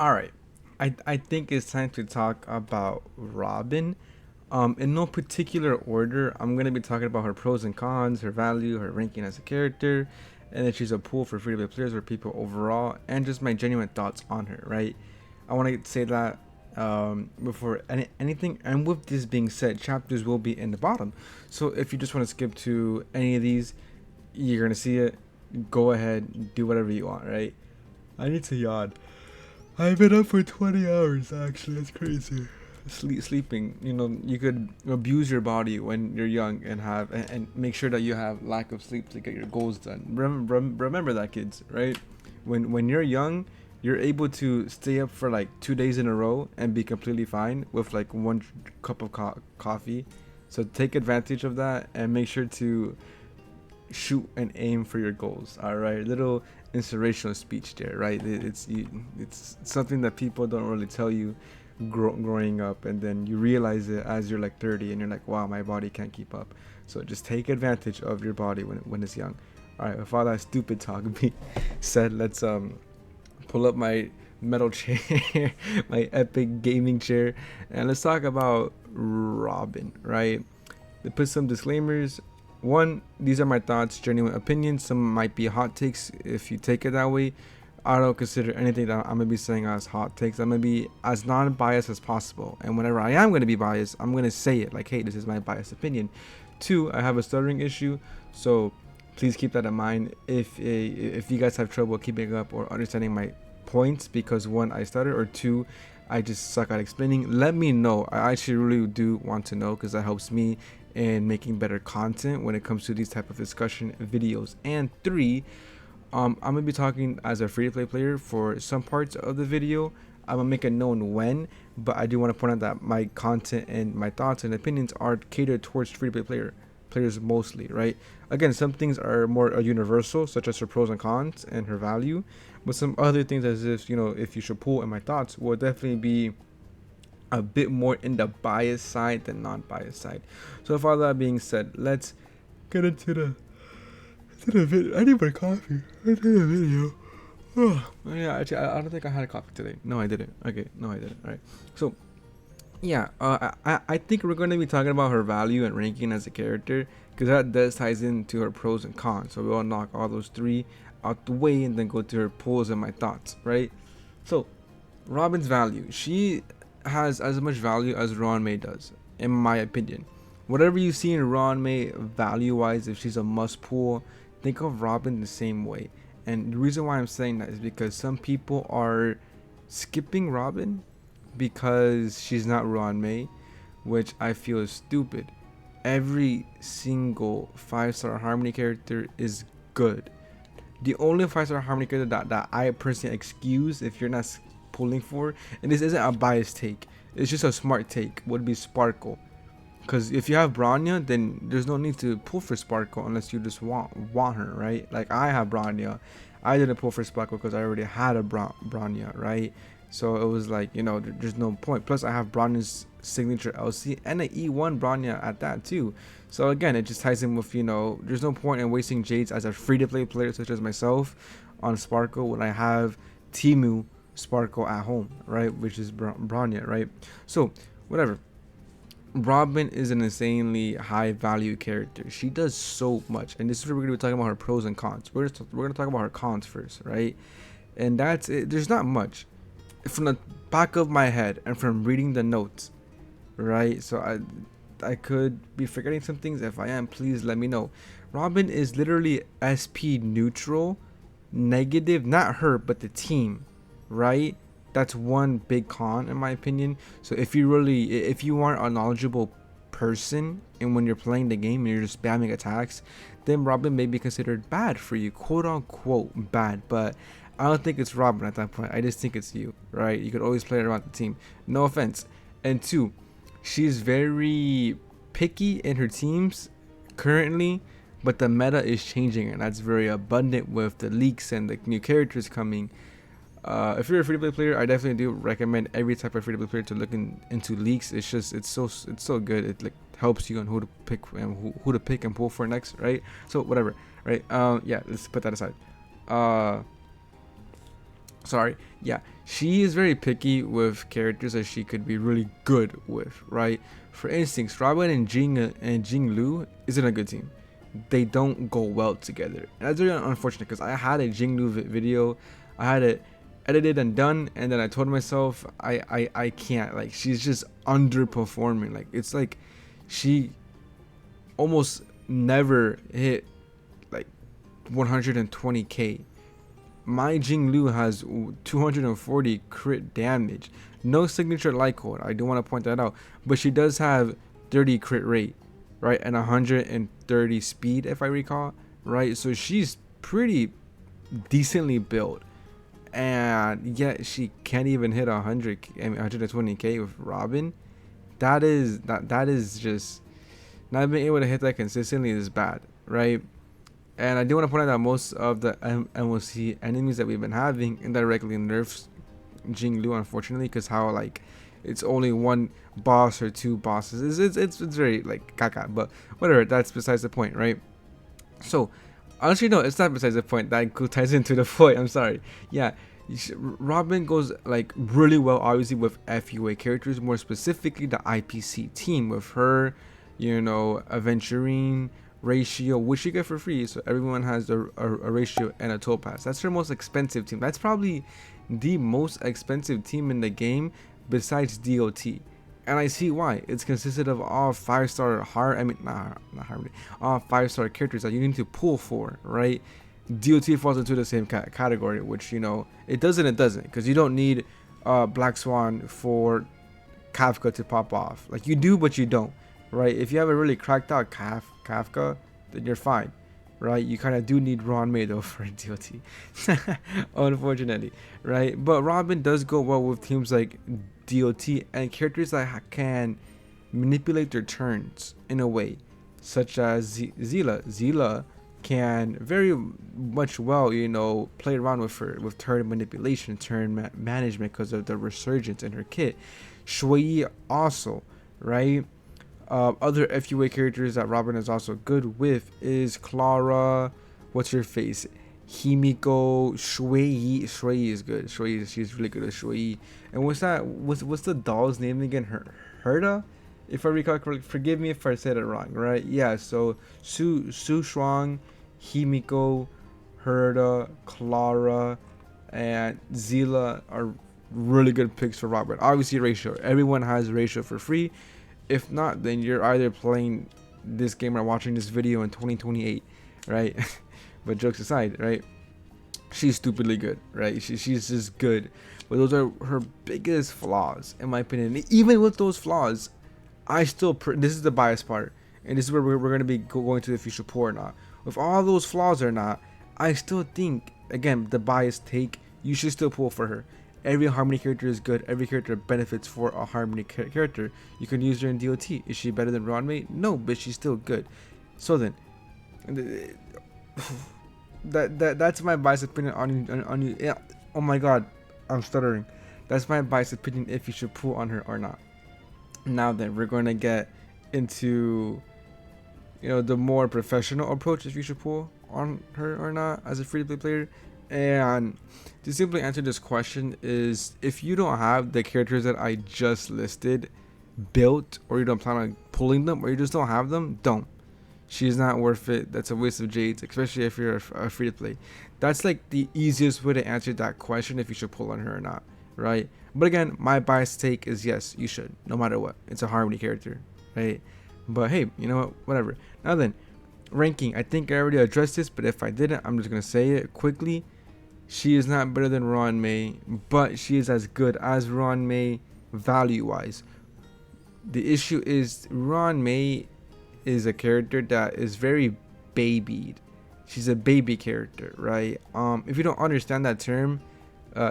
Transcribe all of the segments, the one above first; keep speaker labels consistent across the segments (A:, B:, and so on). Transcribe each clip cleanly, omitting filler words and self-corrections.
A: All right. I think it's time to talk about Robin. In no particular order, I'm gonna be talking about her pros and cons, her value, her ranking as a character, and that she's a pool for free to play players or people overall, and just my genuine thoughts on her. Right. I want to say that before anything. And with this being said, chapters will be in the bottom. So if you just want to skip to any of these, you're gonna see it. Go ahead, do whatever you want. Right. I need to yawn. I've been up for 20 hours actually. That's crazy. Sleeping, you could abuse your body when you're young and and make sure that you have lack of sleep to get your goals done. Remember that, kids, right? When you're young, you're able to stay up for like 2 days in a row and be completely fine with like one cup of coffee. So take advantage of that and make sure to shoot and aim for your goals. All right, little inspirational speech there, right? It's something that people don't really tell you growing up, and then you realize it as you're like 30 and you're like, wow, my body can't keep up. So just take advantage of your body when it's young. All right, with all that stupid talk being said, let's pull up my metal chair, my epic gaming chair, and let's talk about Robin, right? They put some disclaimers. One, these are my thoughts, genuine opinions. Some might be hot takes if you take it that way. I don't consider anything that I'm gonna be saying as hot takes. I'm gonna be as non-biased as possible, and whenever I am gonna be biased, I'm gonna say it like, "Hey, this is my biased opinion." Two, I have a stuttering issue, so please keep that in mind. If you guys have trouble keeping up or understanding my points because one, I stutter, or two, I just suck at explaining, let me know. I actually really do want to know because that helps me in making better content when it comes to these type of discussion videos. And three, I'm gonna be talking as a free to play player for some parts of the video. I'm gonna make it known when, but I do want to point out that my content and my thoughts and opinions are catered towards free to play players mostly, right? Again, some things are more universal, such as her pros and cons and her value, but some other things, as if if you should pull in my thoughts, will definitely be a bit more in the biased side than non-biased side. So with all that being said, let's get into the video. I need my coffee. Into the video. Oh, yeah, actually, I don't think I had a coffee today. No, I didn't. Okay, no, I didn't. All right. So, yeah, I think we're going to be talking about her value and ranking as a character because that does ties into her pros and cons. So we'll knock all those three out the way and then go to her pros and my thoughts, right? So, Robin's value. She has as much value as Ruan Mei does, in my opinion. Whatever you see in Ruan Mei value wise, if she's a must pull, think of Robin the same way. And the reason why I'm saying that is because some people are skipping Robin because she's not Ruan Mei, which I feel is stupid. Every single 5-star Harmony character is good. The only 5-star Harmony character that I personally excuse if you're not pulling for, and this isn't a biased take, it's just a smart take, would be Sparkle. Because if you have Bronya, then there's no need to pull for Sparkle unless you just want her, right? Like I have Bronya, I didn't pull for Sparkle because I already had a Bronya, right? So it was like, there's no point. Plus I have Bronya's signature LC and an E1 Bronya at that too. So again, it just ties in with, there's no point in wasting Jades as a free-to-play player such as myself on Sparkle when I have Timu Sparkle at home, right? Which is Bronya, right? So whatever. Robin is an insanely high value character. She does so much, and this is where we're gonna be talking about her pros and cons. We're gonna talk about her cons first, right? And that's it. There's not much from the back of my head and from reading the notes, right? So I could be forgetting some things. If I am, please let me know. Robin is literally SP neutral, negative, not her, but the team, right? That's one big con in my opinion. So if you aren't a knowledgeable person and when you're playing the game and you're just spamming attacks, then Robin may be considered bad for you, quote unquote bad. But I don't think it's Robin at that point. I just think it's you, right? You could always play around the team. No offense. And two, she's very picky in her teams currently, but the meta is changing and that's very abundant with the leaks and the new characters coming. If you're a free-to-play player, I definitely do recommend every type of free-to-play player to look into leaks. It's so good. It like helps you on who to pick and who to pick and pull for next, right? So whatever, right? Yeah, let's put that aside. Uh, Sorry, yeah, she is very picky with characters that she could be really good with, right? For instance, Robin and Jing Lu isn't a good team. They don't go well together. And that's very unfortunate because I had a Jing Lu video, I had it edited and done, and then I told myself I can't. Like, she's just underperforming. Like, it's like she almost never hit like 120k. My Jing Lu has 240 crit damage. No signature light code. I do want to point that out. But she does have 30 crit rate, right? And 130 speed, if I recall, right? So she's pretty decently built. And yet she can't even hit 120k with Robin. That is just not being able to hit that consistently is bad, right? And I do want to point out that most of the MOC enemies that we've been having indirectly nerfs Jing Lu, unfortunately, because how like it's only one boss or two bosses. It's very like caca, but whatever. That's besides the point, right? So honestly, no, it's not besides the point. That ties into the point. I'm sorry. Yeah, Robin goes like really well, obviously with FUA characters, more specifically the IPC team with her, Aventurine ratio, which you get for free. So everyone has a ratio and a topaz. That's her most expensive team. That's probably the most expensive team in the game besides DOT. And I see why. It's consisted of all 5-star not harmony, all 5-star characters that you need to pull for, right? DOT falls into the same category, which it doesn't. It doesn't, because you don't need Black Swan for Kafka to pop off. Like, you do, but you don't, right? If you have a really cracked out Kafka, then you're fine, right? You kind of do need Ruan Mei though for DOT, unfortunately, right? But Robin does go well with teams like DOT and characters that can manipulate their turns in a way, such as Zila. Zila can very much well, play around with her with turn manipulation, turn management because of the resurgence in her kit. Shui also, right? Other FUA characters that Robin is also good with is Clara, what's her face, Himiko, Shui. Shui is good. She's really good at Shui. And what's the doll's name again? Herda, if I recall correctly. Forgive me if I said it wrong. Right? Yeah. So Su Shuang, Himiko, Herda, Clara, and Zila are really good picks for Robin. Obviously, ratio. Everyone has ratio for free. If not, then you're either playing this game or watching this video in 2028, right? But jokes aside, right? She's stupidly good, right? She's just good. But those are her biggest flaws, in my opinion. Even with those flaws, I still... this is the bias part. And this is where we're going to be going to if you should pour or not. With all those flaws or not, I still think, again, the bias take, you should still pull for her. Every Harmony character is good. Every character benefits for a Harmony character. You can use her in DOT. Is she better than Ruan Mei? No, but she's still good. So then, that's my biased opinion on you. Yeah. Oh my god, I'm stuttering. That's my biased opinion if you should pull on her or not. Now then, we're going to get into the more professional approach if you should pull on her or not as a free-to-play player. And to simply answer this question is, if you don't have the characters that I just listed built, or you don't plan on pulling them, or you just don't have them, don't. She's not worth it. That's a waste of jades, especially if you're a free to play. That's like the easiest way to answer that question, if you should pull on her or not, right? But again, my biased take is yes, you should, no matter what. It's a Harmony character, right? But hey, you know what, whatever. Now then, ranking. I think I already addressed this, but if I didn't, I'm just gonna say it quickly. She is not better than Ruan Mei, but she is as good as Ruan Mei value-wise. The issue is Ruan Mei is a character that is very babied. She's a baby character, right? If you don't understand that term,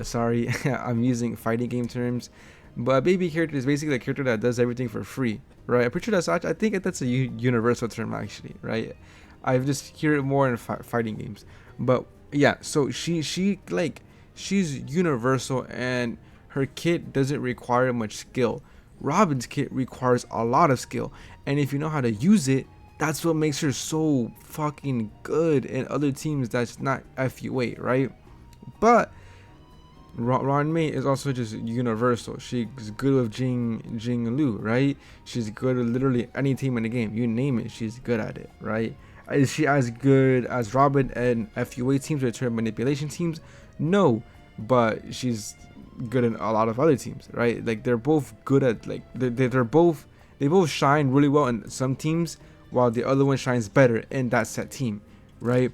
A: sorry, I'm using fighting game terms, but a baby character is basically a character that does everything for free, right? I'm pretty sure I think that's a universal term actually, right? I just hear it more in fighting games, but yeah. So she's universal, and her kit doesn't require much skill. Robin's kit requires a lot of skill, and if you know how to use it, that's what makes her so fucking good in other teams that's not FUA, right? But Ruan Mei is also just universal. She's good with Jing Lu, right? She's good with literally any team in the game. You name it, she's good at it, right? Is she as good as Robin and FUA teams or turn manipulation teams? No, but she's good in a lot of other teams, right? Like they're both good at like they're both they both shine really well in some teams, while the other one shines better in that set team, right?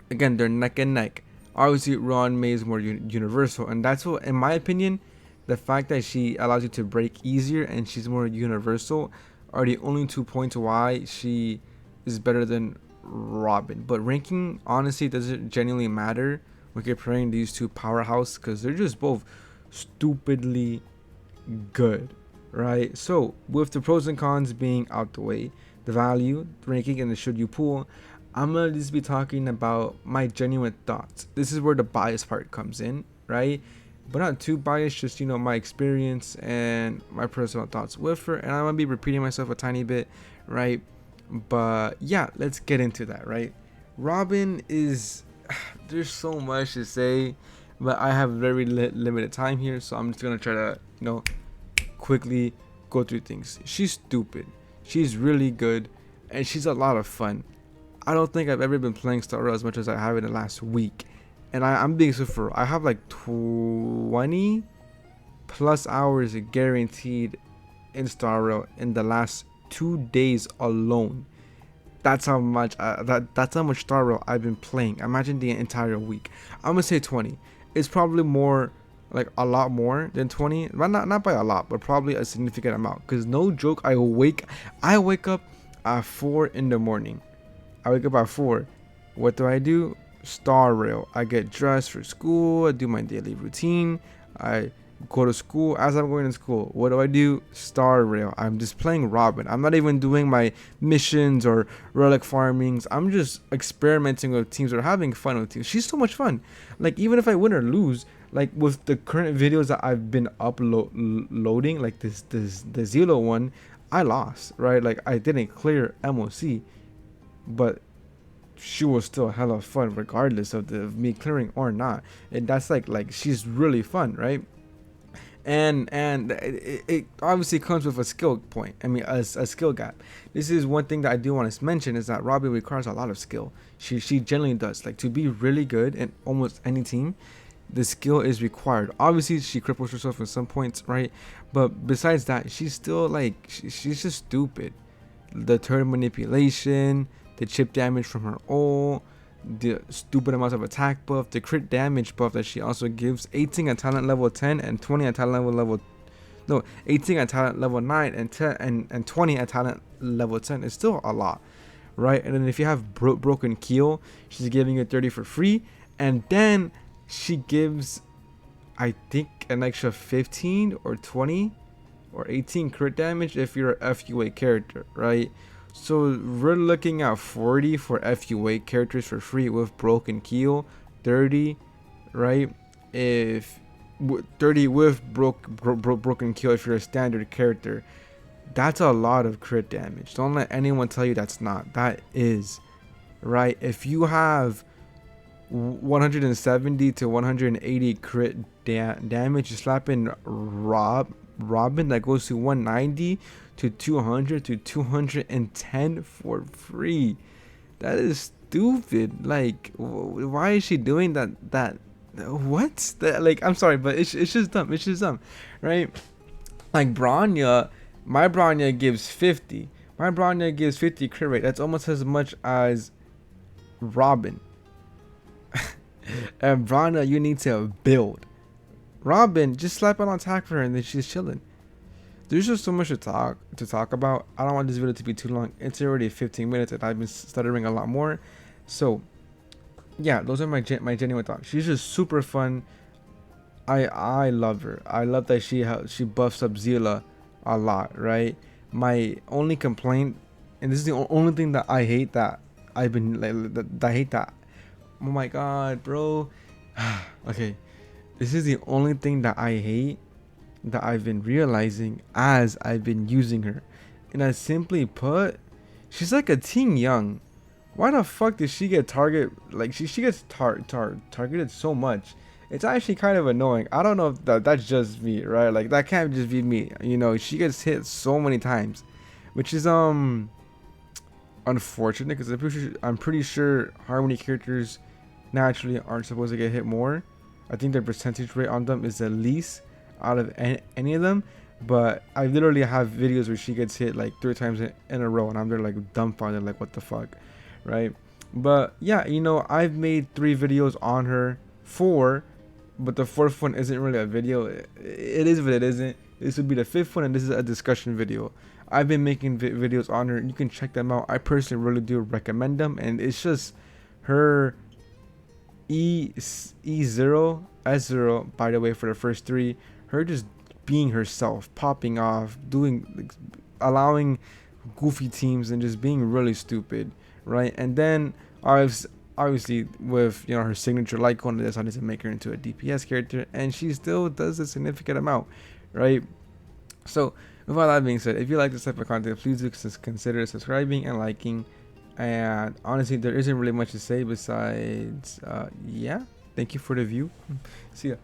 A: Again, they're neck and neck. Obviously, Ruan Mei is more universal, and that's what, in my opinion, the fact that she allows you to break easier and she's more universal are the only 2 points why she is better than Robin. But ranking honestly doesn't genuinely matter when comparing these two powerhouses because they're just both stupidly good, right? So with the pros and cons being out the way, the value, the ranking, and the should you pool, I'm gonna just be talking about my genuine thoughts. This is where the bias part comes in, right? But not too biased, just my experience and my personal thoughts with her. And I'm gonna be repeating myself a tiny bit, right? But yeah, let's get into that, right? Robin is there's so much to say, but I have very limited time here, so I'm just gonna try to quickly go through things. She's stupid, she's really good, and she's a lot of fun. I don't think I've ever been playing Star Rail as much as I have in the last week, and I'm being super. I have like 20 plus hours guaranteed in Star Rail in the last 2 days alone. That's how much that's how much Star Rail I've been playing. Imagine the entire week. I'm gonna say 20. It's probably more, like a lot more than 20, but not by a lot, but probably a significant amount. Cause no joke, I wake up at 4 in the morning. I wake up at 4. What do? Star Rail. I get dressed for school. I do my daily routine. I go to school. As I'm going to school, what do? Star Rail. I'm just playing Robin. I'm not even doing my missions or relic farmings. I'm just experimenting with teams or having fun with teams. She's so much fun. Like even if I win or lose, like with the current videos that I've been uploading, like the Zelo one, I lost, right? Like I didn't clear MOC, but she was still hella fun regardless of me clearing or not. And that's like she's really fun, right? And it obviously comes with a skill point. I mean, a skill gap. This is one thing that I do want to mention, is that Robbie requires a lot of skill. She generally does. Like to be really good in almost any team, the skill is required. Obviously she cripples herself in some points, right? But besides that, she's still like she's just stupid. The turn manipulation, the chip damage from her ult, the stupid amounts of attack buff, the crit damage buff that she also gives, 18 at talent level 10 and 20 at talent level 18 at talent level 9 and 10 and 20 at talent level 10 is still a lot, right? And then if you have broken keel, she's giving you 30 for free, and then she gives, I think, an extra 15 or 20 or 18 crit damage if you're a FUA character, right? So we're looking at 40 for FUA characters for free with broken keel, 30, right? If 30 with broken keel if you're a standard character. That's a lot of crit damage. Don't let anyone tell you that's not. That is, right? If you have 170 to 180 crit damage, you slap in Robin that goes to 190 to 200 to 210 for free. That is stupid. Like, why is she doing that? What? Like, I'm sorry, but it's just dumb. It's just dumb, right? Like Bronya, my Bronya gives 50. My Bronya gives 50 crit rate. That's almost as much as Robin. And Bronya, you need to build. Robin, just slap on attack for her and then she's chilling. There's just so much to talk about. I don't want this video to be too long. It's already 15 minutes and I've been stuttering a lot more. So yeah, those are my genuine thoughts. She's just super fun. I love her. I love that she buffs up Zila a lot, right? My only complaint, and this is the only thing that I hate, that I've been like, that I hate that. Oh my god, bro. Okay, this is the only thing that I hate that I've been realizing as I've been using her. And I simply put, she's like a teen young. Why the fuck did she get targeted? Like she gets targeted so much, it's actually kind of annoying. I don't know if that's just me, right? Like that can't just be me. You know, she gets hit so many times, which is unfortunate because I'm pretty sure Harmony characters naturally aren't supposed to get hit more. I think their percentage rate on them is the least out of any of them. But I literally have videos where she gets hit like 3 times in a row, and I'm there like dumbfounded, like what the fuck, right? But yeah, you know, I've made 3 videos on her, 4, but the 4th one isn't really a video. It is, but it isn't. This would be the 5th one, and this is a discussion video. I've been making videos on her. You can check them out. I personally really do recommend them, and it's just her E0 S0. By the way, for the first 3, her just being herself, popping off, doing, like, allowing goofy teams, and just being really stupid, right? And then obviously with, you know, her signature Lycon, that's how to make her into a DPS character, and she still does a significant amount, right? So with all that being said, if you like this type of content, please do consider subscribing and liking. And honestly, there isn't really much to say besides yeah, thank you for the view. See ya.